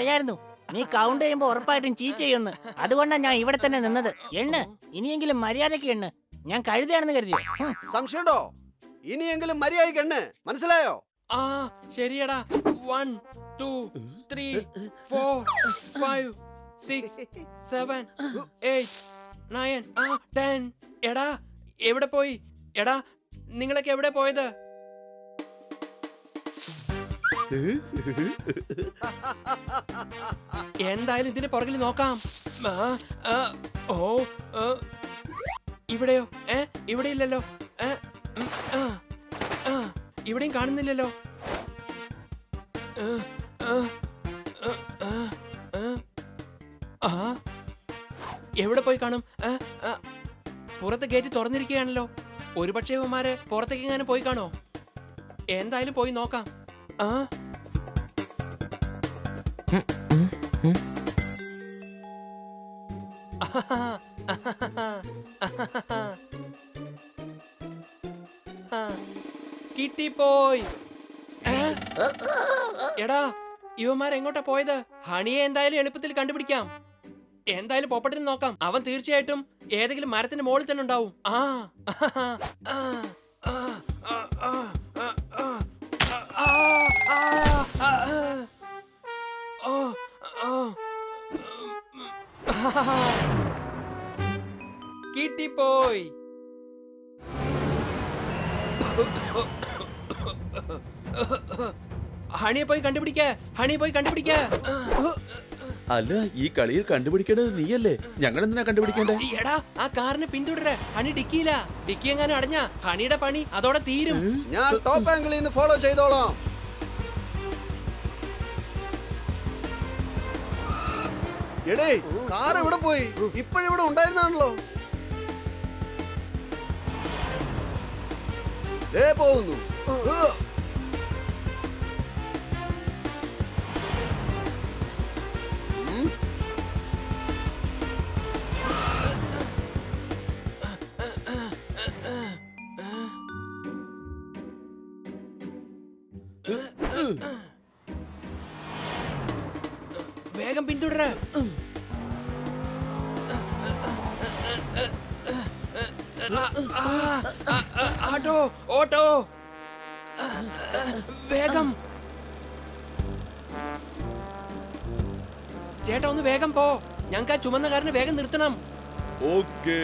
എനിക്കറിയായിരുന്നു നീ കൗണ്ട് ചെയ്യുമ്പോ ഉറപ്പായിട്ടും ചീറ്റ് ചെയ്യുമെന്ന്. അതുകൊണ്ടാണ് ഞാൻ ഇവിടെ തന്നെ നിന്നത്. എണ്ണ്, ഇനിയെങ്കിലും മര്യാദയ്ക്ക് എണ്ണ്. ഞാൻ കഴുതയാണെന്ന് കരുതിയോ? സംശയമുണ്ടോ? ഇനിയെങ്കിലും മര്യാദയ്ക്ക് എണ്ണ്, മനസ്സിലായോ? ആ ശരിയടാ. 1 2 3 4 5 6 7 8 9 10. എടാ എവിടെ പോയി? എടാ നിങ്ങളൊക്കെ എവിടെ പോയത്? എന്തായാലും ഇതിന്റെ പുറകിൽ നോക്കാം. ഇവിടെയോ? ഇവിടെ ഇല്ലല്ലോ. ഇവിടെയും കാണുന്നില്ലല്ലോ. എവിടെ പോയി കാണും? പുറത്ത് ഗേറ്റ് തുറന്നിരിക്കുകയാണല്ലോ. ഒരുപക്ഷേ ഇവന്മാര് പുറത്തേക്ക് എങ്ങനെ പോയി കാണോ? എന്തായാലും പോയി നോക്കാം. കിട്ടിപ്പോയി. എടാ ഇവന്മാരെങ്ങോട്ടാ പോയത്? ഹണിയെ എന്തായാലും എളുപ്പത്തിൽ കണ്ടുപിടിക്കാം. എന്തായാലും പോപ്പട്ടിന് നോക്കാം. അവൻ തീർച്ചയായിട്ടും ഏതെങ്കിലും മരത്തിന്റെ മുകളിൽ തന്നെ ഉണ്ടാവും. കിട്ടിപ്പോയി. ഹണിയെ പോയി കണ്ടുപിടിക്ക. ഹണിയെ പോയി കണ്ടുപിടിക്ക. അല്ല, ഈ കളിയിൽ കണ്ടുപിടിക്കേണ്ടത് നീയല്ലേ, ഞങ്ങൾ എന്തിനാ കണ്ടുപിടിക്കേണ്ടേ? എടാ ആ കാറിനെ പിന്തുടര. ഹണി ഡിക്കിയില്ല. ഡിക്കി എങ്ങാനും അടഞ്ഞ ഹണിയുടെ പണി അതോടെ തീരും. ഞാൻ ടോപ്പ് ആംഗിളിൽ നിന്ന് ഫോളോ ചെയ്തോളാം. എടേ, കാർ എവിടെ പോയി? ഇപ്പോഴിവിടെ ഉണ്ടായിരുന്നാണല്ലോ. ദേ പോകുന്നു. വേഗം പിന്തുടര. ആട്ടോ, ഓട്ടോ, വേഗം. ചേട്ടാ ഒന്ന് വേഗം പോ. ഞങ്ങൾക്ക് ആ ചുമന്ന കാരനെ വേഗം നിർത്തണം. ഓക്കേ.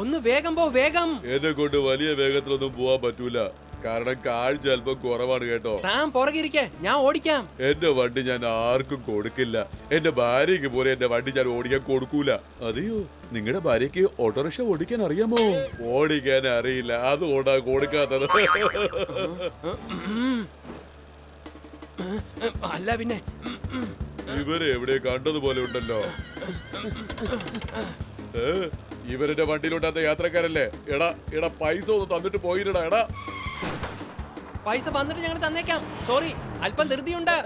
ഒന്ന് വേഗം പോ, വേഗം. എന്നെ കൊണ്ട് വലിയ വേഗത്തിലൊന്നും പോവാൻ പറ്റൂല, കാരണം കാഴ്ച അല്പം കുറവാണ് കേട്ടോ. താൻ പുറകിരിക്കെ, ഞാൻ ഓടിക്കാം. എന്റെ വണ്ടി ഞാൻ ആർക്കും കൊടുക്കില്ല. എന്റെ ഭാര്യക്ക് പോലെ എന്റെ വണ്ടി ഞാൻ ഓടിക്കാൻ കൊടുക്കൂല. അതെയോ, നിങ്ങളുടെ ഭാര്യക്ക് ഓട്ടോറിക്ഷ ഓടിക്കാൻ അറിയാമോ? ഓടിക്കാൻ അറിയില്ല, അതുകൊണ്ടാ കൊടുക്കാത്തത്. അല്ല പിന്നെ ഇവരെ എവിടെ കണ്ടതുപോലെ ഉണ്ടല്ലോ. ഇവരുടെ വണ്ടിയിലുണ്ടാത്ത യാത്രക്കാരല്ലേ? എടാ എടാ, പൈസ ഒന്ന് തന്നിട്ട് പോയില്ലടാ. എടാ പൈസ വന്നിട്ട് ഞങ്ങൾ തന്നേക്കാം. സോറി, അല്പം ധൃതിയുണ്ട്.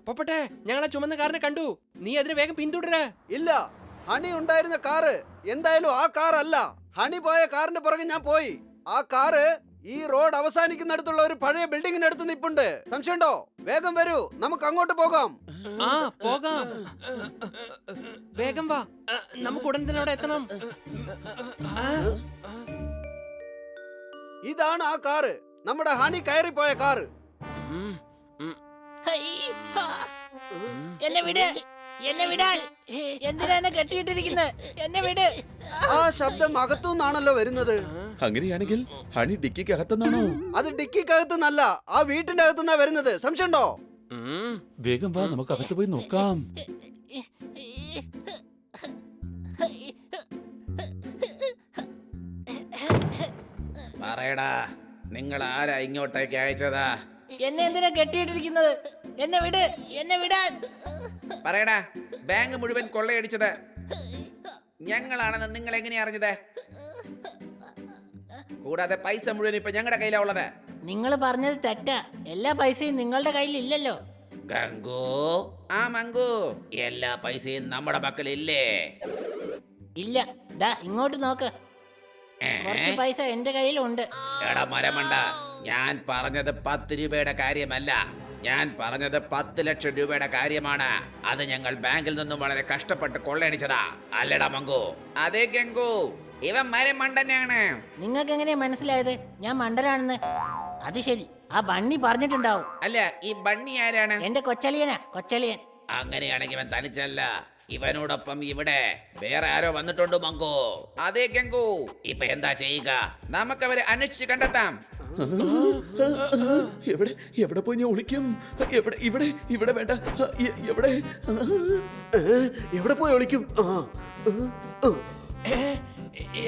പൊപ്പട്ടെ, ഞങ്ങളെ ചുമന്ന കാറിനെ കണ്ടു. നീ അതിനെ വേഗം പിന്തുടര. ഇല്ല, ഹണി ഉണ്ടായിരുന്ന കാറ് എന്തായാലും ആ കാർ അല്ല. ഹണി പോയ കാറിന്റെ പുറകെ ഞാൻ പോയി. ആ കാറ് ഈ റോഡ് അവസാനിക്കുന്നിടത്തുള്ള ഒരു പഴയ ബിൽഡിങ്ങിന് അടുത്ത് നിപ്പുണ്ട്. സംശയമുണ്ടോ? വേഗം വരൂ, നമുക്ക് അങ്ങോട്ട് പോകാം. പോകാം. വേഗം വാ, നമുക്ക് ഉടൻ തന്നെ അവിടെ എത്തണം. ഇതാണ് ആ കാറ്, നമ്മുടെ ഹണി കയറിപ്പോയ കാറ്. എന്നെ വിട്, എന്നെ വിടാൻ. എന്തിനാ എന്നെ കെട്ടിയിട്ടിരിക്കുന്നത്? എന്നെ വിട്. ആ ശബ്ദം അകത്തുനിന്നാണല്ലോ വരുന്നത്. അങ്ങനെയാണെങ്കിൽ ഹണി ഡിക്കിക്ക് അകത്തുനിന്നാണോ? അത് ഡിക്കിക്കകത്തുനിന്നല്ല, ആ വീട്ടിന്റെ അകത്തുനിന്നാ വരുന്നത്. സംശയമുണ്ടോ? വേഗം വാ, നമുക്ക് അകത്ത് പോയി നോക്കാം. പറയടാ, നിങ്ങൾ ആരാ ഇങ്ങോട്ടേക്ക് അയച്ചതാ? എന്നെ എന്തിനാ കെട്ടിയിട്ടിരിക്കുന്നത്? എന്നെ വിട്, എന്നെ വിടാൻ. പറയടാ, ബാങ്ക് മുഴുവൻ കൊള്ളയടിച്ചത് ഞങ്ങളാണെന്ന് നിങ്ങൾ എങ്ങനെയാ അറിഞ്ഞത്? കൂടാതെ പൈസ മുഴുവൻ ഇപ്പൊ ഞങ്ങളുടെ കയ്യിലാ ഉള്ളത്. നിങ്ങൾ പറഞ്ഞത് തെറ്റാ. എല്ലാ പൈസയും നിങ്ങളുടെ കയ്യിൽ ഇല്ലല്ലോ. ഗംഗു, ആ മങ്കു, എല്ലാ പൈസയും നമ്മുടെ പക്കലില്ലേ? ഇല്ല, ദാ ഇങ്ങോട്ട് നോക്ക്. കുറച്ച് പൈസ എന്റെ കയ്യിലുണ്ട്. എടാ മരമണ്ട, ഞാൻ പറഞ്ഞത് 10 രൂപയുടെ കാര്യമല്ല, ഞാൻ പറഞ്ഞത് 10 ലക്ഷം രൂപയുടെ കാര്യമാണ്. അത് ഞങ്ങൾ ബാങ്കിൽ നിന്നും വളരെ കഷ്ടപ്പെട്ട് കൊള്ളയടിച്ചതാ, അല്ലടാ മങ്കു? അതെ ഗംഗു, ഇവൻ മരമണ്ടനാണ്. നിങ്ങൾക്ക് എങ്ങനെയാ മനസ്സിലായത് ഞാൻ മണ്ടനാണെന്ന്? അത് ശരി, ആ ബണ്ണി പറഞ്ഞിട്ടുണ്ടാവും. അല്ല, ഈ ബണ്ണി ആരാണ്? എന്റെ കൊച്ചളിയനാ, കൊച്ചളിയൻ. അങ്ങനെയാണെങ്കിൽ ഇവൻ തനിച്ചല്ല, ഇവനോടൊപ്പം ഇവിടെ വേറെ ആരോ വന്നിട്ടുണ്ട് മങ്കു. അതെ ഗംഗു, ഇപ്പൊ എന്താ ചെയ്യുക? നമുക്കവരെ അന്വേഷിച്ച് കണ്ടെത്താം. എവിടെ എവിടെ പോയി ഞാൻ ഒളിക്കും? എവിടെ? ഇവിടെ ഇവിടെ വേണ്ട. എവിടെ എവിടെ പോയി ഒളിക്കും?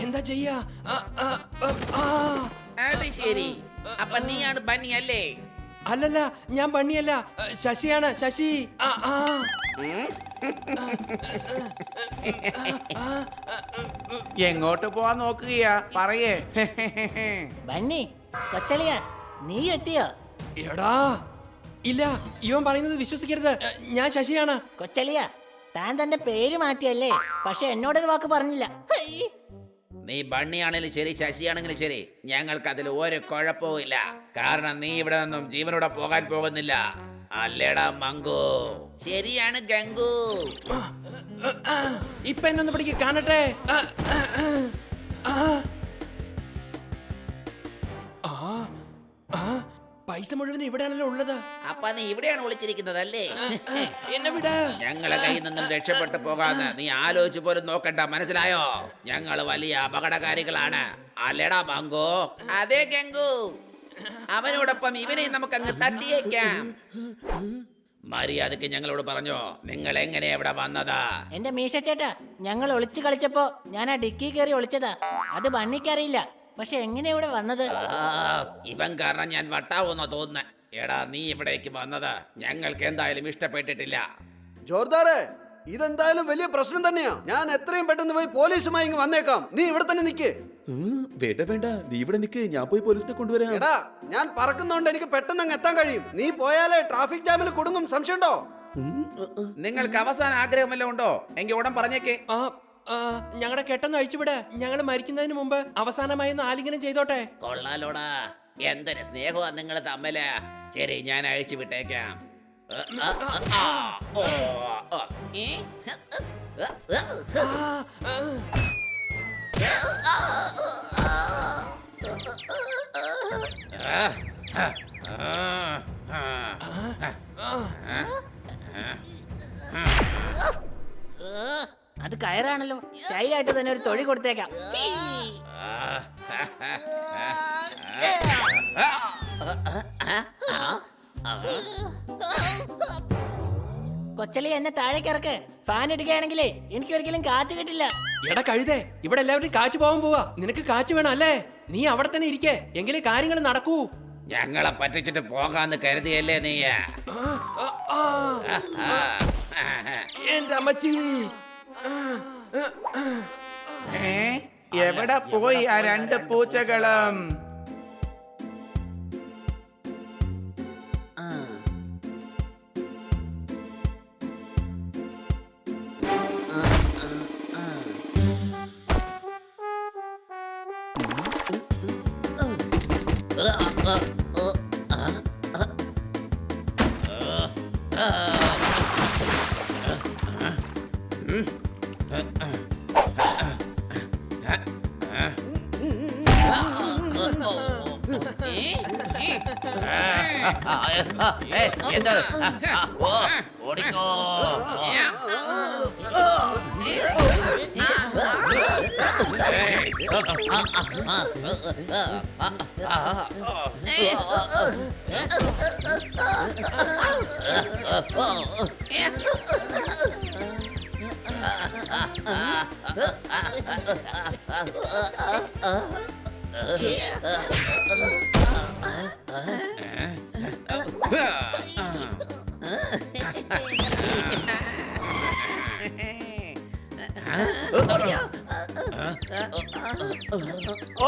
എന്താ ചെയ്യാ? അത് ശരി, അപ്പൊ നീയാണ് ബണ്ണി അല്ലേ? അല്ലല്ല, ഞാൻ ബണ്ണിയല്ല, ശശിയാണ്, ശശി. എങ്ങോട്ട് പോവാൻ നോക്കുകയാ? പറയേ. ബണ്ണി, കൊച്ചളിയ, നീ എത്തിയോ? എടാ ഇല്ല, ഇവൻ പറയുന്നത് വിശ്വസിക്കരുത്. ഞാൻ ശശിയാണ്. കൊച്ചളിയ, താൻ തന്റെ പേര് മാറ്റിയല്ലേ, പക്ഷെ എന്നോടൊരു വാക്ക് പറഞ്ഞില്ല. ഹൈ. നീ ബണ്ണിയാണെങ്കിലും ശരി, ശശിയാണെങ്കിലും ശരി, ഞങ്ങൾക്ക് അതിൽ ഒരു കുഴപ്പവും ഇല്ല. കാരണം നീ ഇവിടെ നിന്നും ജീവനോടെ പോകാൻ പോകുന്നില്ല, അല്ലേടാ മങ്കു? ശരിയാണ് ഗംഗു. ഇപ്പൊ എന്നൊന്ന് പിടിക്ക്, കാണട്ടെ. പൈസ മുഴുവൻ ഇവിടെയാണല്ലോ ഉള്ളത്. അപ്പൊ നീ ഇവിടെയാണ് ഒളിച്ചിരിക്കുന്നത് അല്ലേ? എന്നെ വിട്. ഞങ്ങളെ കയ്യിൽ നിന്നും രക്ഷപ്പെട്ടു പോകാന്ന് നീ ആലോചിച്ചു പോലും നോക്കണ്ട, മനസ്സിലായോ? ഞങ്ങൾ വലിയ അപകടകാരികളാണ്, അല്ലേടാ മങ്കു? അതെ ഗംഗു, അവനോടൊപ്പം ഇവനെ നമുക്ക് അങ്ങ് തട്ടിയേക്കാം. മര്യാദക്ക് ഞങ്ങളോട് പറഞ്ഞോ, നിങ്ങൾ എങ്ങനെ ഇവിടെ വന്നതാ? എന്റെ മീശച്ചേട്ടാ, ഞങ്ങൾ ഒളിച്ചു കളിച്ചപ്പോ ഞാൻ ആ ഡിക്കി കയറി ഒളിച്ചതാ. അത് ബണ്ണിക്കറിയില്ല, പക്ഷെ എങ്ങനെയാ ഇവിടെ വന്നത്? ഇവൻ കാരണം ഞാൻ വട്ടാവുന്ന തോന്നുന്നു. എടാ, നീ ഇവിടേക്ക് വന്നത് ഞങ്ങൾക്ക് എന്തായാലും ഇഷ്ടപ്പെട്ടിട്ടില്ല. ജോർദാറെ, ഇതെന്തായാലും വലിയ പ്രശ്നം തന്നെയാ. ഞാൻ എത്രയും പെട്ടെന്ന് പോയി പോലീസുമായി ഇങ്ങ് വന്നേക്കാം. നീ ഇവിടെ തന്നെ നിക്ക്. വേണ്ട വേണ്ട, നീ ഇവിടെ നിക്ക്, ഞാൻ പോയി പോലീസിനെ കൊണ്ടുവരാം. എടാ, ഞാൻ പറക്കുന്നോണ്ട് എനിക്ക് പെട്ടെന്ന് അങ്ങ് എത്താൻ കഴിയും. നീ പോയാലേ ട്രാഫിക് ജാമിൽ കുടുങ്ങും. സംശയമുണ്ടോ? നിങ്ങൾക്ക് അവസാന ആഗ്രഹമല്ലോ ഉണ്ടോ? എങ്കിൽ ഉടൻ പറഞ്ഞേക്കേ. ഞങ്ങളുടെ കെട്ടെന്ന് അഴിച്ചുവിട്. ഞങ്ങൾ മരിക്കുന്നതിന് മുമ്പ് അവസാനമായി ഒന്ന് ആലിംഗനം ചെയ്തോട്ടെ. കൊള്ളാലോടാ, എന്തൊരു സ്നേഹമാ നിങ്ങൾ തമ്മില്. ശരി, ഞാൻ അഴിച്ചു വിട്ടേക്കാം. അത് കയറാണല്ലോ. സ്റ്റൈലായിട്ട് തന്നെ ഒരു തൊഴി കൊടുത്തേക്കാം. കൊച്ചളി, എന്നെ താഴേക്ക് ഇറക്ക്. ഫാൻ ഇടുകയാണെങ്കിലേ എനിക്ക് ഒരിക്കലും കാറ്റ് കിട്ടില്ല. എടാ കഴുതേ, ഇവിടെ എല്ലാവരും കാറ്റ് പോകാൻ പോവാ. നിനക്ക് കാറ്റ് വേണം അല്ലേ? നീ അവിടെ തന്നെ ഇരിക്കേ, എങ്കിലേ കാര്യങ്ങൾ നടക്കൂ. ഞങ്ങളെ പറ്റിച്ചിട്ട് പോകാന്ന് കരുതിയല്ലേ നീ? എന്റെ അമ്മച്ചി, എവിടെ പോയി ആ രണ്ട് പൂച്ചകളും? ഓടിക്കോ.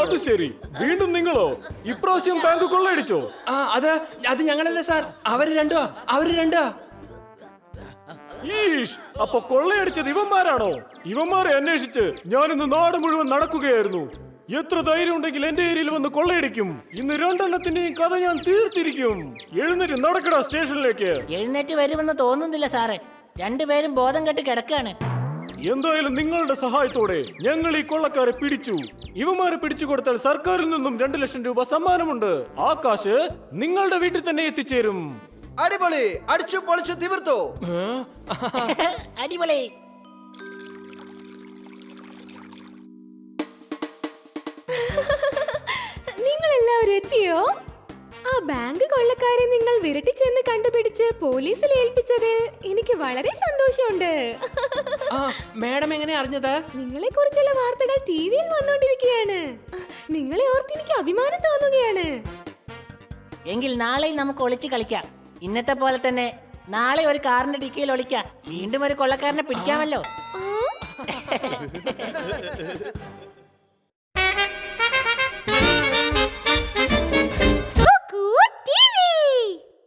അത് ശരി, വീണ്ടും നിങ്ങളോ? ഇപ്രാവശ്യം ബാങ്ക് കൊള്ളയടിച്ചോ? ആ അത് ഞങ്ങളല്ല സാർ, അവര് രണ്ടുവാ. ഈഷ്, അപ്പൊ കൊള്ളയടിച്ചത് ഇവന്മാരാണോ? ഇവന്മാരെ അന്വേഷിച്ച് ഞാനിന്ന് നാട് മുഴുവൻ നടക്കുകയായിരുന്നു. എത്ര ധൈര്യം ഉണ്ടെങ്കിൽ എന്റെ ഏരിയയിൽ വന്ന് കൊള്ളയടിക്കും. ഇന്ന് രണ്ടെണ്ണത്തിന്റെയും കഥ ഞാൻ തീർത്തിരിക്കും. എഴുന്നേറ്റ് നടക്കടാ സ്റ്റേഷനിലേക്ക്. എഴുന്നേറ്റ് വരുമെന്ന് തോന്നുന്നില്ല സാറേ, രണ്ടുപേരും ബോധം കെട്ട് കിടക്കാണ്. എന്തായാലും നിങ്ങളുടെ സഹായത്തോടെ ഞങ്ങൾ ഈ കൊള്ളക്കാരെ പിടിച്ചു. ഇവന്മാരെ പിടിച്ചു കൊടുത്താൽ സർക്കാരിൽ നിന്നും 2 ലക്ഷം രൂപ സമ്മാനമുണ്ട്. ആ കാശ് നിങ്ങളുടെ വീട്ടിൽ തന്നെ എത്തിച്ചേരും. അടിപൊളി, അടിച്ചു പൊളിച്ചു തിമിർത്തു. അടിപൊളി. നിങ്ങൾ എല്ലാവരും എത്തിയോ? ആ ബാങ്ക് കൊള്ളക്കാരെ നിങ്ങൾ വിരട്ടി ചെന്ന് കണ്ടുപിടിച്ച് പോലീസിൽ ഏൽപ്പിച്ചതിൽ എനിക്ക് വളരെ സന്തോഷമുണ്ട്. ആ മാഡം എങ്ങനെ അറിഞ്ഞത്? നിങ്ങളെ കുറിച്ചുള്ള വാർത്തകൾ ടിവിയിൽ വന്നുകൊണ്ടിരിക്കുകയാണ്. നിങ്ങളെ ഓർത്ത് എനിക്ക് അഭിമാനം തോന്നുകയാണ്. എങ്കിൽ നാളെ നമുക്ക് ഒളിച്ച് കളിക്കാം. ഇന്നത്തെ പോലെ തന്നെ നാളെ ഒരു കാറിന്റെ ഡിക്കിയിൽ ഒളിക്കാം. വീണ്ടും ഒരു കൊള്ളക്കാരനെ പിടിക്കാമല്ലോ. ആ